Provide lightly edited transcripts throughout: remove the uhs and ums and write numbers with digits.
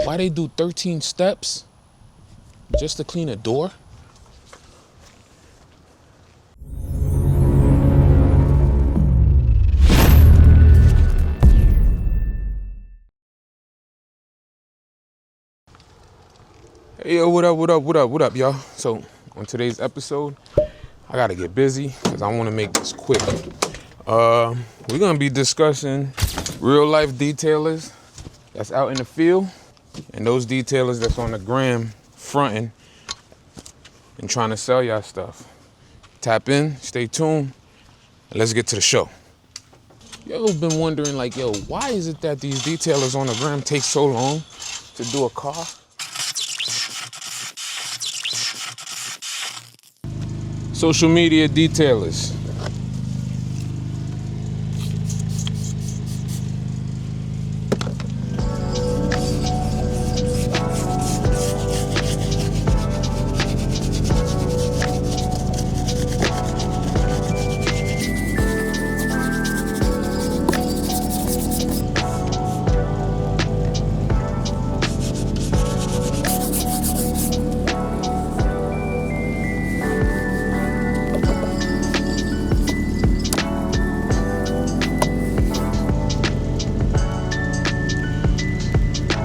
Why they do 13 steps just to clean a door? Hey, yo, what up, y'all? So, on today's episode, I gotta get busy because I want to make this quick. We're gonna be discussing real life detailers that's out in the field and those detailers that's on the gram fronting and trying to sell y'all stuff. Tap in, stay tuned, and let's get to the show. You ever been wondering, like, yo, why is it that these detailers on the gram take so long to do a car? Social media detailers.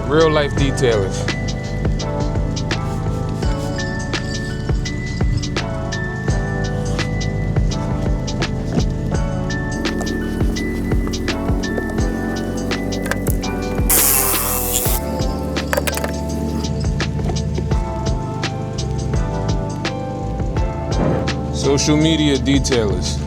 Real life detailers. Social media detailers.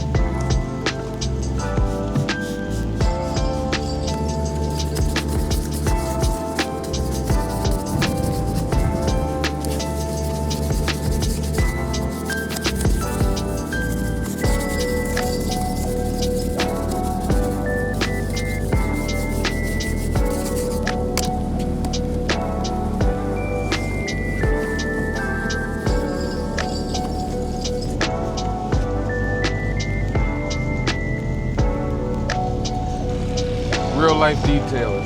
Real life detailers.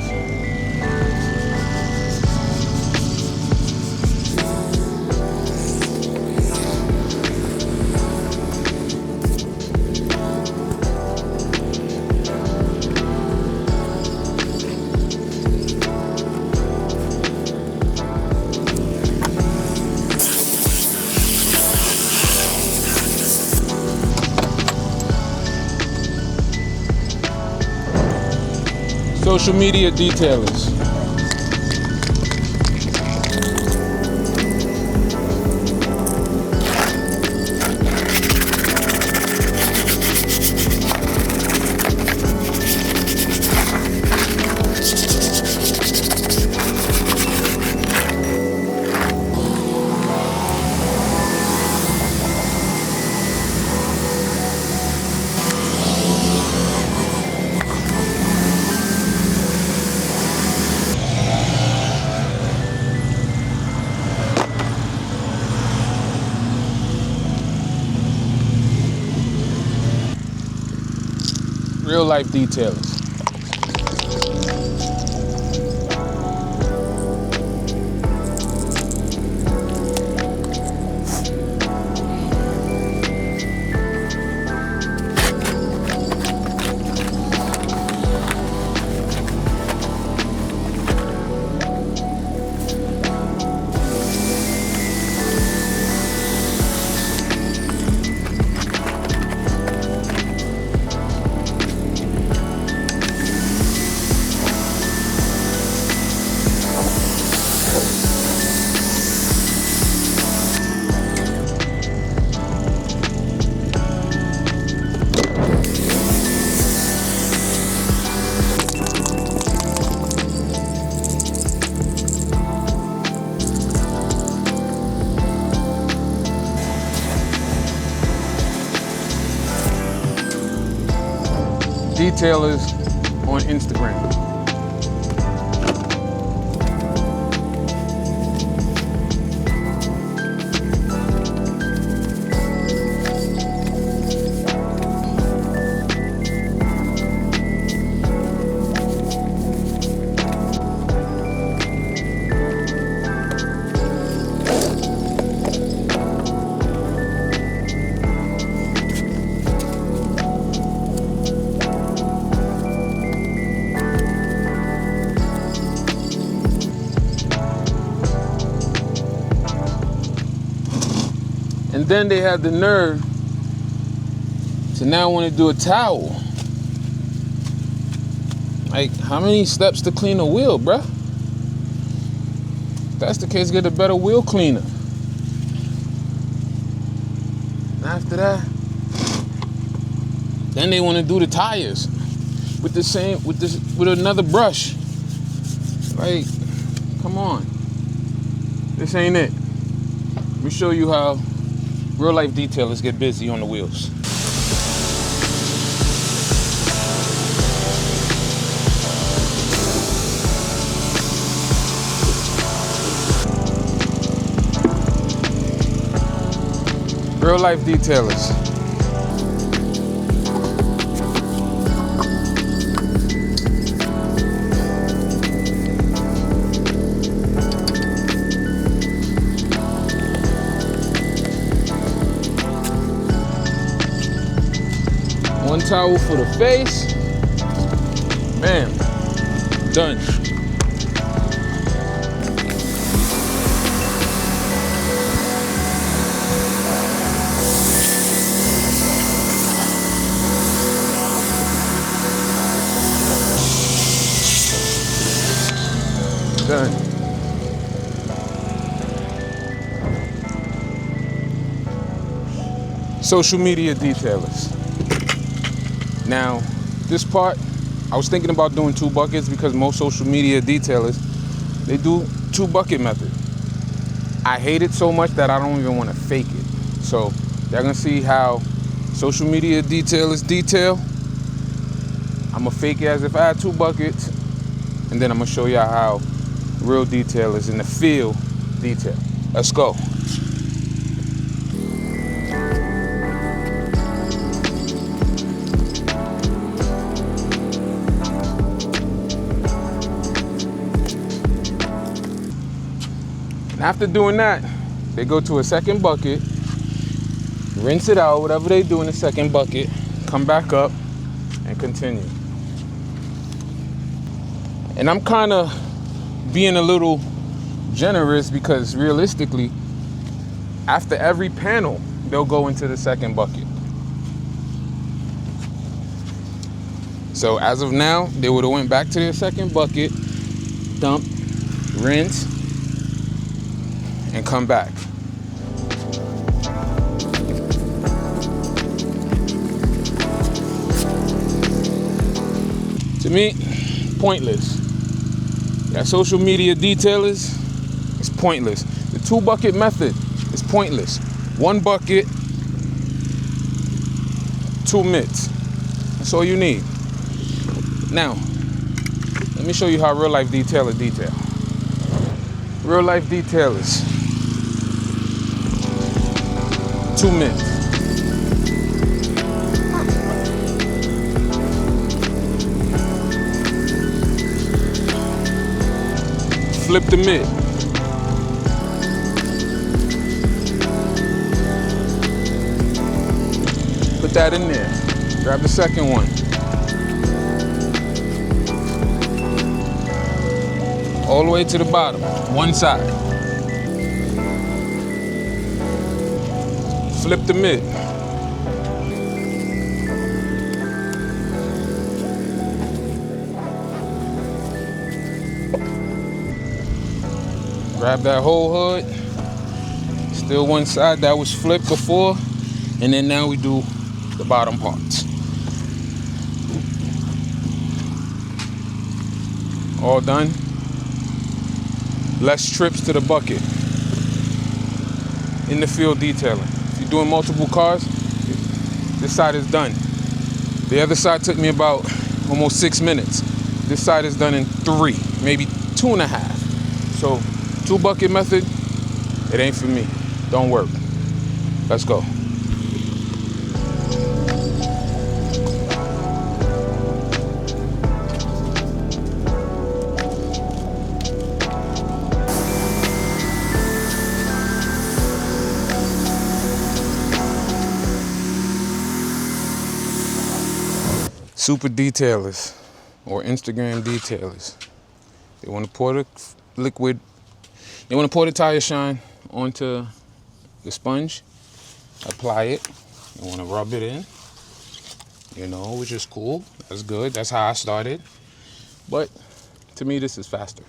Social media detailers. Real life detailers. Detailers on Instagram. And then they have the nerve to now want to do a towel. Like, how many steps to clean a wheel, bruh? If that's the case, get a better wheel cleaner. And after that, then they want to do the tires with another brush. Like, come on. This ain't it. Let me show you how real life detailers get busy on the wheels. Real life detailers. One towel for the face. Bam. Done. Done. Social media detailers. Now, this part, I was thinking about doing 2 buckets because most social media detailers, they do 2 bucket method. I hate it so much that I don't even want to fake it. So, y'all gonna see how social media detailers detail. I'm gonna fake it as if I had 2 buckets, and then I'm gonna show y'all how real detailers in the field detail. Let's go. And after doing that, they go to a second bucket, rinse it out, whatever they do in the second bucket, come back up and continue. And I'm kind of being a little generous because realistically, after every panel, they'll go into the second bucket. So as of now, they would have went back to their second bucket, dump, rinse, and come back. To me, pointless. That social media detailers, it's pointless. The 2 bucket method is pointless. 1 bucket, 2 mitts. That's all you need. Now, let me show you how real life detailer detail. Real life detailers. 2 mitts. Flip the mitt. Put that in there. Grab the second one. All the way to the bottom, one side. Flip the mitt. Grab that whole hood. Still one side that was flipped before. And then now we do the bottom parts. All done. Less trips to the bucket. In the field detailing. If you're doing multiple cars, this side is done. The other side took me about almost 6 minutes. This side is done in 3, maybe 2.5. So 2 bucket method, it ain't for me. Don't work. Let's go. Super detailers or Instagram detailers. They want to pour the liquid, they want to pour the tire shine onto the sponge, apply it. You want to rub it in, which is cool. That's good. That's how I started. But to me, this is faster.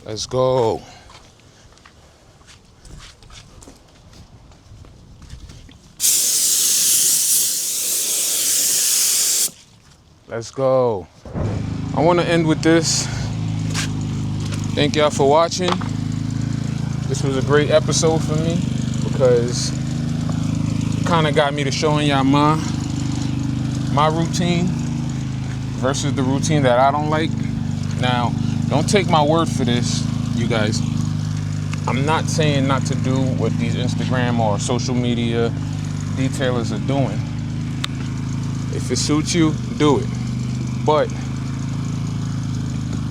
Let's go. Let's go. I want to end with this. Thank y'all for watching. This was a great episode for me because it kind of got me to showing y'all my routine versus the routine that I don't like. Now, don't take my word for this, you guys. I'm not saying not to do what these Instagram or social media detailers are doing. If it suits you, do it. But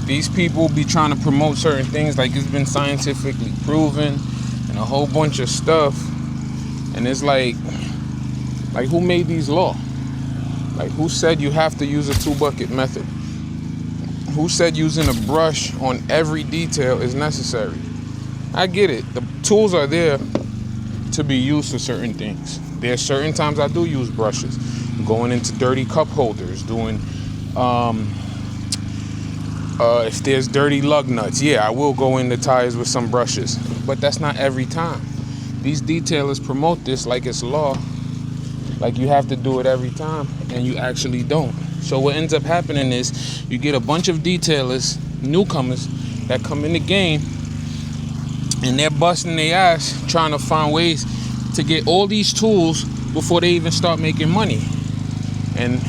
these people be trying to promote certain things like it's been scientifically proven and a whole bunch of stuff. And it's like who made these laws? Like, who said you have to use a 2-bucket method? Who said using a brush on every detail is necessary? I get it. The tools are there to be used for certain things. There's certain times I do use brushes. Going into dirty cup holders, doing if there's dirty lug nuts, yeah, I will go in the tires with some brushes, but that's not every time. These detailers promote this like it's law, like you have to do it every time, and you actually don't. So what ends up happening is you get a bunch of detailers, newcomers, that come in the game, and they're busting their ass trying to find ways to get all these tools before they even start making money. And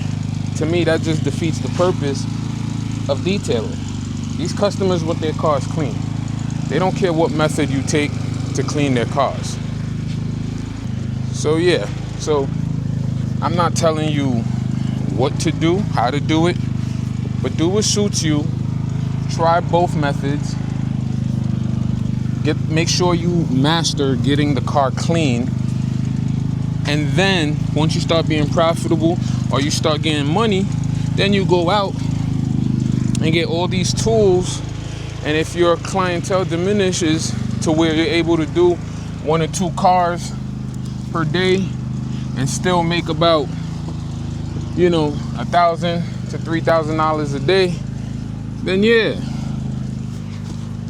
to me, that just defeats the purpose of detailing. These customers want their cars clean. They don't care what method you take to clean their cars. So yeah, I'm not telling you what to do, how to do it, but do what suits you. Try both methods. Make sure you master getting the car clean. And then once you start being profitable or you start getting money, then you go out and get all these tools. And if your clientele diminishes to where you're able to do 1 or 2 cars per day and still make about, $1,000 to $3,000 a day, then yeah,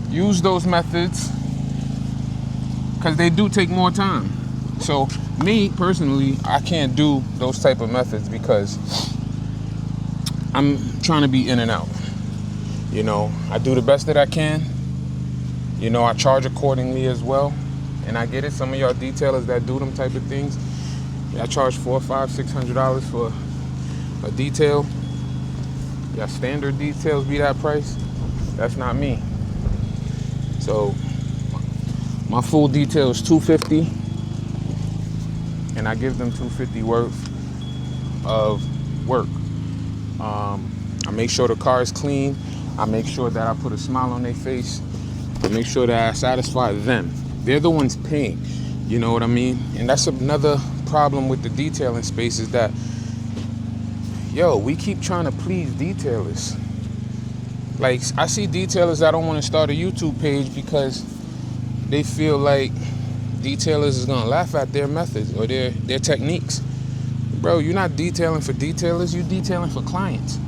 use those methods because they do take more time. So me personally, I can't do those type of methods because I'm trying to be in and out. I do the best that I can. I charge accordingly as well. And I get it. Some of y'all detailers that do them type of things, I charge $400, $500, $600 for a detail. Y'all standard details be that price. That's not me. So my full detail is $250, and I give them $250 worth of work. I make sure the car is clean. I make sure that I put a smile on their face. I make sure that I satisfy them. They're the ones paying. You know what I mean? And that's another problem with the detailing space is that, we keep trying to please detailers. Like, I see detailers that don't want to start a YouTube page because they feel like detailers is going to laugh at their methods or their techniques. Bro, you're not detailing for detailers. You're detailing for clients.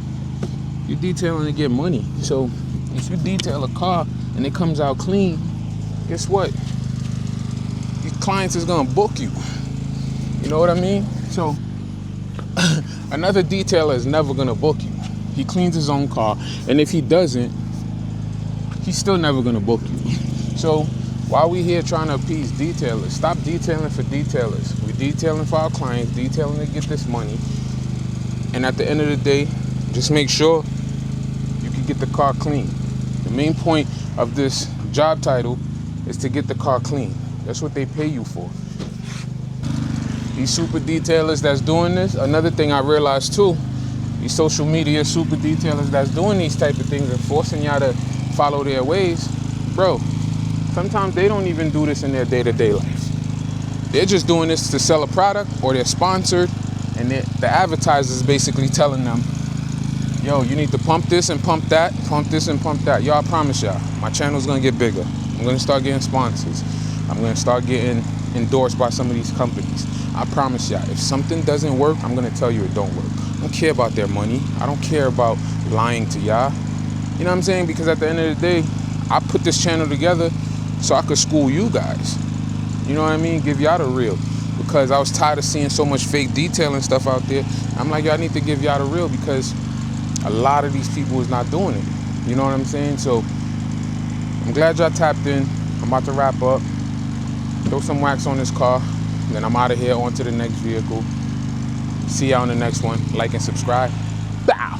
You're detailing to get money. So if you detail a car and it comes out clean, guess what? Your clients is going to book you. You know what I mean? So another detailer is never going to book you. He cleans his own car. And if he doesn't, he's still never going to book you. So why are we here trying to appease detailers? Stop detailing for detailers. We're detailing for our clients, detailing to get this money. And at the end of the day, just make sure you can get the car clean. The main point of this job title is to get the car clean. That's what they pay you for. These super detailers that's doing this, another thing I realized too, these social media super detailers that's doing these type of things and forcing y'all to follow their ways, bro, sometimes they don't even do this in their day-to-day life. They're just doing this to sell a product or they're sponsored and the advertiser's basically telling them, you need to pump this and pump that, pump this and pump that. Yo, I promise y'all, my channel's gonna get bigger. I'm gonna start getting sponsors. I'm gonna start getting endorsed by some of these companies. I promise y'all, if something doesn't work, I'm gonna tell you it don't work. I don't care about their money. I don't care about lying to y'all. You know what I'm saying? Because at the end of the day, I put this channel together so I could school you guys. You know what I mean? Give y'all the real. Because I was tired of seeing so much fake detailing stuff out there. I'm like, y'all need to give y'all the real, because a lot of these people is not doing it. You know what I'm saying? So I'm glad y'all tapped in. I'm about to wrap up. Throw some wax on this car. Then I'm out of here, on to the next vehicle. See y'all on the next one. Like and subscribe. Bow.